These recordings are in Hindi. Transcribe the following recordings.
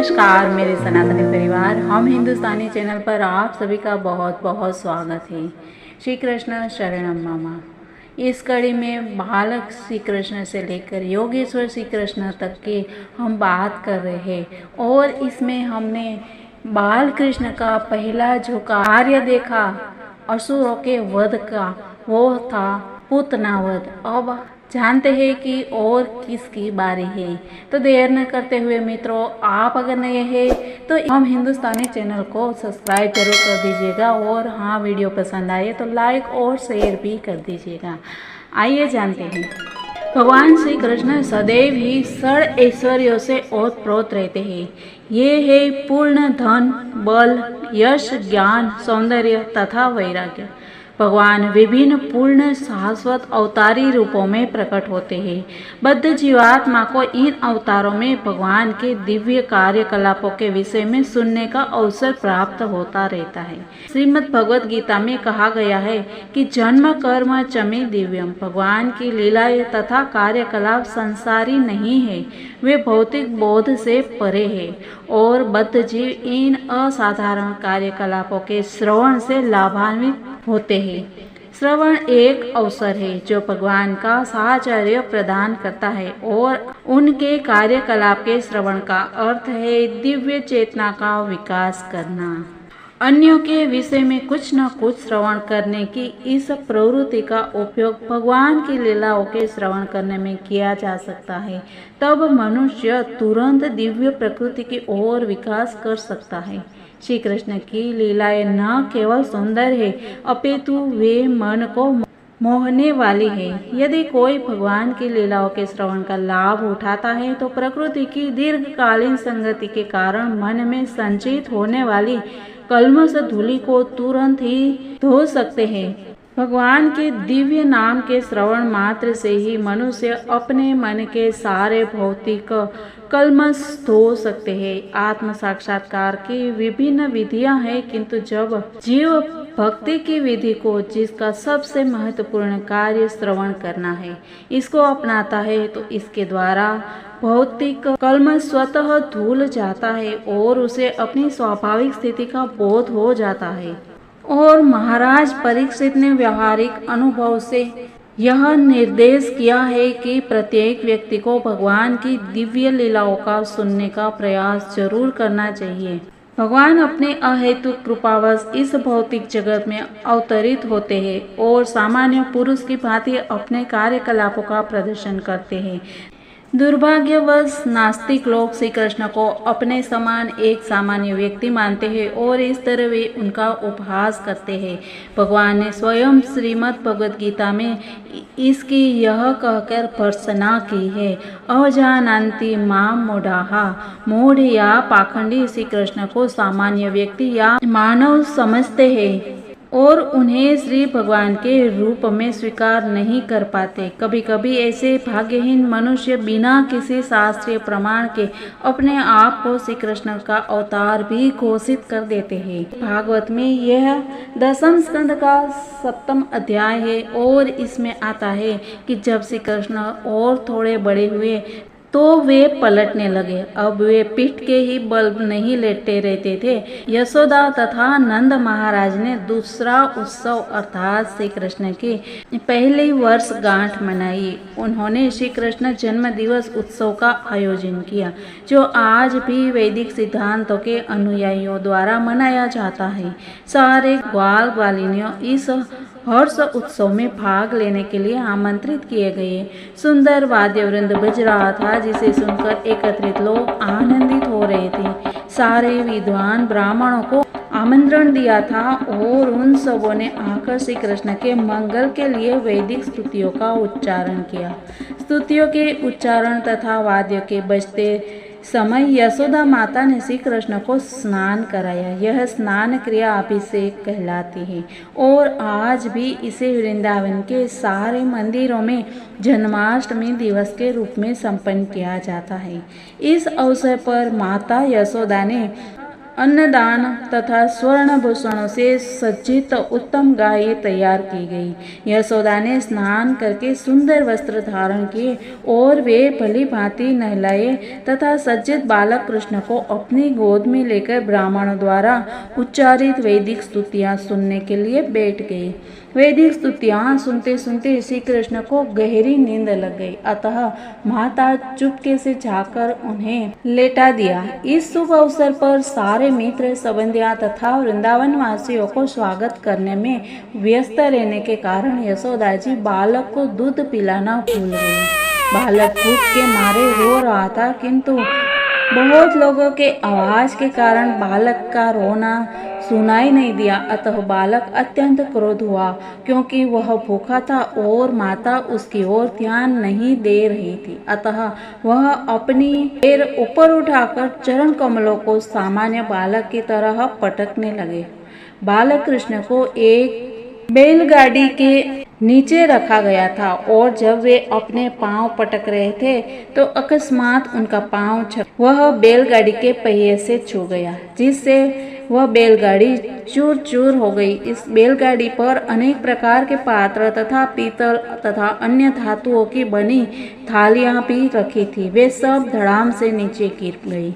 नमस्कार मेरे सनातनी परिवार, हम हिंदुस्तानी चैनल पर आप सभी का बहुत बहुत स्वागत है। श्री कृष्ण शरणम मामा। इस कड़ी में बालक श्री कृष्ण से लेकर योगेश्वर श्री कृष्ण तक की हम बात कर रहे हैं और इसमें हमने बाल कृष्ण का पहला जो कार्य देखा असुरों के वध का, वो था पूतना वध। अब जानते हैं कि और किसकी बारी है। तो देर न करते हुए मित्रों, आप अगर नए हैं तो हम हिंदुस्तानी चैनल को सब्सक्राइब जरूर कर दीजिएगा और हाँ, वीडियो पसंद आए तो लाइक और शेयर भी कर दीजिएगा। आइए जानते हैं। भगवान श्री कृष्ण सदैव ही षड ऐश्वर्यों से ओतप्रोत रहते हैं। ये है पूर्ण धन, बल, यश, ज्ञान, सौंदर्य तथा वैराग्य। भगवान विभिन्न पूर्ण शाश्वत अवतारी रूपों में प्रकट होते हैं। बद्ध जीवात्मा को इन अवतारों में भगवान के दिव्य कार्यकलापों के विषय में सुनने का अवसर प्राप्त होता रहता है। श्रीमद् भगवद गीता में कहा गया है कि जन्म कर्म चमे दिव्यम। भगवान की लीलाएं तथा कार्यकलाप संसारी नहीं है, वे भौतिक बोध से परे है और बद्ध जीव इन असाधारण कार्यकलापों के श्रवण से लाभान्वित होते हैं। श्रवण एक अवसर है जो भगवान का साहचर्य प्रदान करता है और उनके कार्यकलाप के श्रवण का अर्थ है दिव्य चेतना का विकास करना। अन्यों के विषय में कुछ न कुछ श्रवण करने की इस प्रवृत्ति का उपयोग भगवान की लीलाओं के श्रवण करने में किया जा सकता है। तब मनुष्य तुरंत दिव्य प्रकृति की ओर विकास कर सकता है। श्री कृष्ण की लीलाएं न केवल सुंदर है, अपितु वे मन को मोहने वाली है। यदि कोई भगवान की लीलाओं के श्रवण का लाभ उठाता है तो प्रकृति की दीर्घकालीन संगति के कारण मन में संचित होने वाली कल्मष धूलि को तुरंत ही धो सकते हैं। भगवान के दिव्य नाम के श्रवण मात्र से ही मनुष्य अपने मन के सारे भौतिक कल्मष धो सकते हैं। आत्म साक्षात्कार की विभिन्न विधियां हैं, किंतु जब जीव भक्ति की विधि को, जिसका सबसे महत्वपूर्ण कार्य श्रवण करना है, इसको अपनाता है तो इसके द्वारा भौतिक कल्मष स्वतः धुल जाता है और उसे अपनी स्वाभाविक स्थिति का बोध हो जाता है। और महाराज परीक्षित ने व्यवहारिक अनुभव से यह निर्देश किया है कि प्रत्येक व्यक्ति को भगवान की दिव्य लीलाओं का सुनने का प्रयास जरूर करना चाहिए। भगवान अपने अहेतुक कृपावश इस भौतिक जगत में अवतरित होते हैं और सामान्य पुरुष की भांति अपने कार्यकलापों का प्रदर्शन करते हैं। दुर्भाग्यवश नास्तिक लोग श्री कृष्ण को अपने समान एक सामान्य व्यक्ति मानते हैं और इस तरह वे उनका उपहास करते हैं। भगवान ने स्वयं श्रीमद् भगवद गीता में इसकी यह कहकर भर्त्सना की है, अजानन्ति माम मूढ़ाः। मूढ़ या पाखंडी श्री कृष्ण को सामान्य व्यक्ति या मानव समझते हैं और उन्हें श्री भगवान के रूप में स्वीकार नहीं कर पाते। कभी कभी ऐसे भाग्यहीन मनुष्य बिना किसी शास्त्रीय प्रमाण के अपने आप को श्री कृष्ण का अवतार भी घोषित कर देते हैं। भागवत में यह 10वें स्कंद का 7वां अध्याय है और इसमें आता है कि जब श्री कृष्ण और थोड़े बड़े हुए तो वे पलटने लगे। अब वे पीठ के ही बल नहीं लेटे रहते थे। यशोदा तथा नंद महाराज ने दूसरा उत्सव अर्थात श्री कृष्ण की पहली वर्षगांठ मनाई। उन्होंने श्री कृष्ण जन्म दिवस उत्सव का आयोजन किया, जो आज भी वैदिक सिद्धांतों के अनुयायियों द्वारा मनाया जाता है। सारे ग्वाल ग्वालिनियों इस हर्ष उत्सव में भाग लेने के लिए आमंत्रित किए गए। सुंदर वाद्य वृंद बज रहा था, जिसे सुनकर एकत्रित लोग आनंदित हो रहे थे। सारे विद्वान ब्राह्मणों को आमंत्रण दिया था और उन सबों ने आकर श्री कृष्ण के मंगल के लिए वैदिक स्तुतियों का उच्चारण किया। स्तुतियों के उच्चारण तथा वाद्यों के बजते समय यशोदा माता ने श्री कृष्ण को स्नान कराया। यह स्नान क्रिया अभिषेक कहलाती है और आज भी इसे वृंदावन के सारे मंदिरों में जन्माष्टमी दिवस के रूप में संपन्न किया जाता है। इस अवसर पर माता यशोदा ने अन्नदान तथा स्वर्णभूषणों से सज्जित उत्तम गाय तैयार की गई। यशोदा ने स्नान करके सुंदर वस्त्र धारण किए और वे भली भांति नहलाए तथा सज्जित बालक कृष्ण को अपनी गोद में लेकर ब्राह्मणों द्वारा उच्चारित वैदिक स्तुतियां सुनने के लिए बैठ गई। वैदिक स्तुतियां सुनते सुनते श्री कृष्ण को गहरी नींद लग गई, अतः माता चुपके से जाकर उन्हें लेटा दिया। इस शुभ अवसर पर सारे मित्र संबंधियां तथा वृंदावन वासियों को स्वागत करने में व्यस्त रहने के कारण यशोदा जी बालक को दूध पिलाना भूल गई। बालक भूख के मारे रो रहा था, किंतु बहुत लोगों के आवाज के कारण बालक का रोना सुनाई नहीं दिया। अतः बालक अत्यंत क्रोध हुआ, क्योंकि वह भूखा था और माता उसकी ओर ध्यान नहीं दे रही थी। अतः वह अपनी पैर ऊपर उठाकर चरण कमलों को सामान्य बालक की तरह पटकने लगे। बालक कृष्ण को एक बैलगाड़ी के नीचे रखा गया था और जब वे अपने पांव पटक रहे थे तो अकस्मात उनका पांव वह बैलगाड़ी के पहिए से छू गया, जिससे वह बैलगाड़ी चूर चूर हो गई। इस बैलगाड़ी पर अनेक प्रकार के पात्र तथा पीतल तथा अन्य धातुओं की बनी थालियां भी रखी थी। वे सब धड़ाम से नीचे गिर गई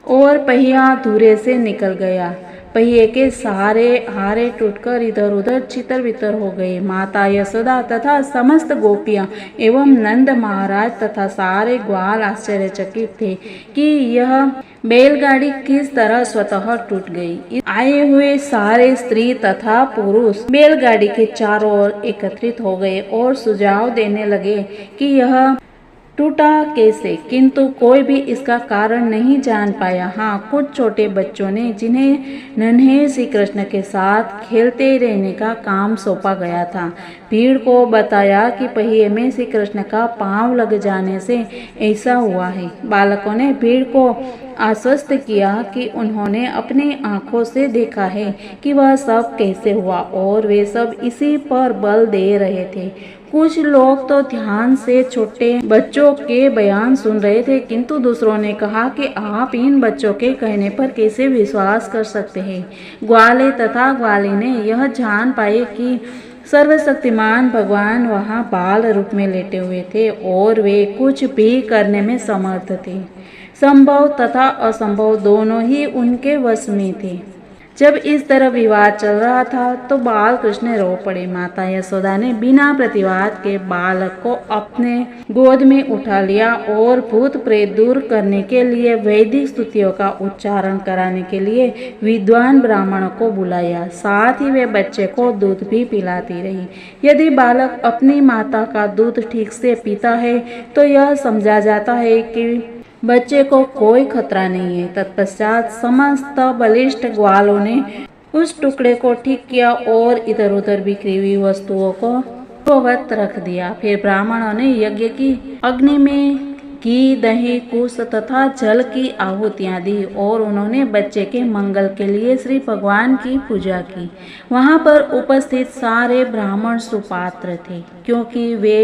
और पहिया धुरे से निकल गया। पहिए के सारे हारे टूटकर इधर उधर छितर बितर हो गए। माता यशोदा तथा समस्त गोपियां एवं नंद महाराज तथा सारे ग्वाल आश्चर्यचकित थे कि यह बैलगाड़ी किस तरह स्वतः टूट गई। आए हुए सारे स्त्री तथा पुरुष बैलगाड़ी के चारों ओर एकत्रित हो गए और सुझाव देने लगे कि यह टूटा कैसे, किंतु कोई भी इसका कारण नहीं जान पाया। हाँ, कुछ छोटे बच्चों ने, जिन्हें नन्हे श्री कृष्ण के साथ खेलते रहने का काम सौंपा गया था, भीड़ को बताया कि पहिए में श्री कृष्ण का पांव लग जाने से ऐसा हुआ है। बालकों ने भीड़ को आश्वस्त किया कि उन्होंने अपनी आंखों से देखा है कि वह सब कैसे हुआ और वे सब इसी पर बल दे रहे थे। कुछ लोग तो ध्यान से छोटे बच्चों के बयान सुन रहे थे, किंतु दूसरों ने कहा कि आप इन बच्चों के कहने पर कैसे विश्वास कर सकते हैं। ग्वाले तथा ग्वाली ने यह जान पाए कि सर्वशक्तिमान भगवान वहां बाल रूप में लेटे हुए थे और वे कुछ भी करने में समर्थ थे। संभव तथा असंभव दोनों ही उनके वश में थे। जब इस तरह विवाद चल रहा था तो बाल कृष्ण रो पड़े। माता यशोदा ने बिना प्रतिवाद के बालक को अपने गोद में उठा लिया और भूत प्रेत दूर करने के लिए वैदिक स्तुतियों का उच्चारण कराने के लिए विद्वान ब्राह्मणों को बुलाया। साथ ही वे बच्चे को दूध भी पिलाती रही। यदि बालक अपनी माता का दूध ठीक से पीता है तो यह समझा जाता है कि बच्चे को कोई खतरा नहीं है। तत्पश्चात समस्त बलिष्ठ ग्वालों ने उस टुकड़े को ठीक किया और इधर उधर बिखरी हुई वस्तुओं को पूर्ववत रख दिया। फिर ब्राह्मणों ने यज्ञ की अग्नि में घी, दही, कुश तथा जल की आहुतियां दी और उन्होंने बच्चे के मंगल के लिए श्री भगवान की पूजा की। वहां पर उपस्थित सारे ब्राह्मण सुपात्र थे, क्योंकि वे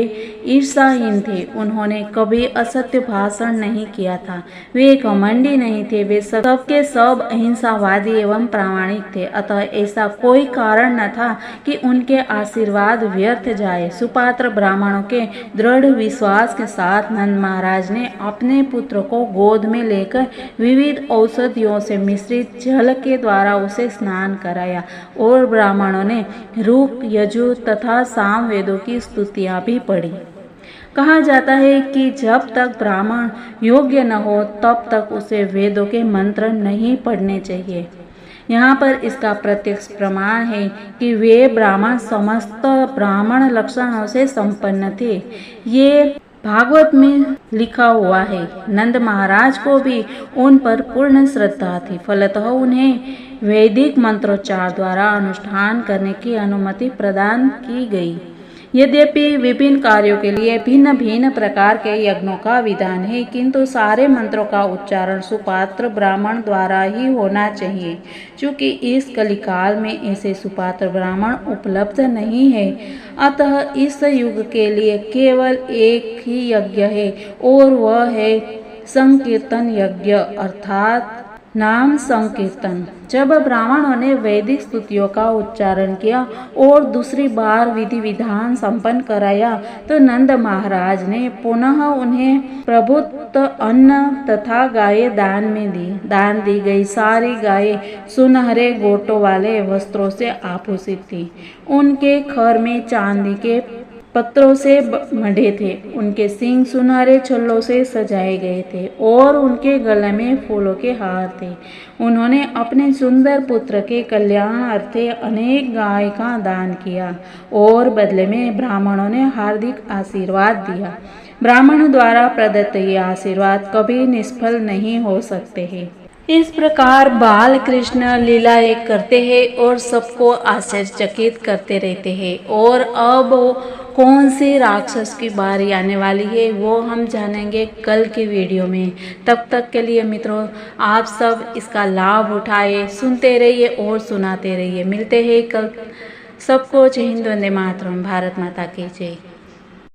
ईर्ष्याहीन थे। उन्होंने कभी असत्य भाषण नहीं किया था। वे घमंडी नहीं थे। वे सबके सब अहिंसावादी एवं प्रामाणिक थे। अतः ऐसा कोई कारण न था कि उनके आशीर्वाद व्यर्थ जाए। सुपात्र ब्राह्मणों के दृढ़ विश्वास के साथ नंद महाराज ने अपने पुत्र को गोद में लेकर विविध औषधियों से मिश्रित जल के द्वारा उसे स्नान कराया और ब्राह्मणों ने ऋक, यजुर तथा साम वेदों की स्तुतियां भी पढ़ी। कहा जाता है कि जब तक ब्राह्मण योग्य न हो तब तक उसे वेदों के मंत्र नहीं पढ़ने चाहिए। यहाँ पर इसका प्रत्यक्ष प्रमाण है कि वे ब्राह्मण समस्त ब्राह्मण लक्षणों से संपन्न थे। ये भागवत में लिखा हुआ है। नंद महाराज को भी उन पर पूर्ण श्रद्धा थी। फलतः उन्हें वैदिक मंत्रोच्चार द्वारा अनुष्ठान करने की अनुमति प्रदान की गई। यद्यपि विभिन्न कार्यों के लिए भिन्न भिन्न प्रकार के यज्ञों का विधान है, किंतु सारे मंत्रों का उच्चारण सुपात्र ब्राह्मण द्वारा ही होना चाहिए। चूँकि इस कलिकाल में ऐसे सुपात्र ब्राह्मण उपलब्ध नहीं है, अतः इस युग के लिए केवल एक ही यज्ञ है और वह है संकीर्तन यज्ञ, अर्थात नाम संकीर्तन। जब ब्राह्मणों ने वैदिक स्तुतियों का उच्चारण किया और दूसरी बार विधि विधान संपन्न कराया तो नंद महाराज ने पुनः उन्हें प्रभुत्व अन्न तथा गायें दान दी गई सारी गायें सुनहरे गोटों वाले वस्त्रों से आभूषित थी। उनके खर में चांदी के पत्रों से मढ़े थे। उनके सींग सुनहरे छल्लों से सजाए गए थे और उनके गले में फूलों के हार थे। उन्होंने अपने सुंदर पुत्र के कल्याण अर्थे अनेक गाय का दान किया और बदले में ब्राह्मणों ने हार्दिक आशीर्वाद दिया। ब्राह्मणों द्वारा प्रदत्त ये आशीर्वाद कभी निष्फल नहीं हो सकते हैं। इस प्रकार बाल कृष्ण लीलाएं करते हैं और सबको आश्चर्यचकित करते रहते हैं। और अब कौन से राक्षस की बारी आने वाली है वो हम जानेंगे कल की वीडियो में। तब तक के लिए मित्रों, आप सब इसका लाभ उठाए, सुनते रहिए और सुनाते रहिए। मिलते हैं कल। सबको जय हिंद, वंदे मातरम, भारत माता की जय।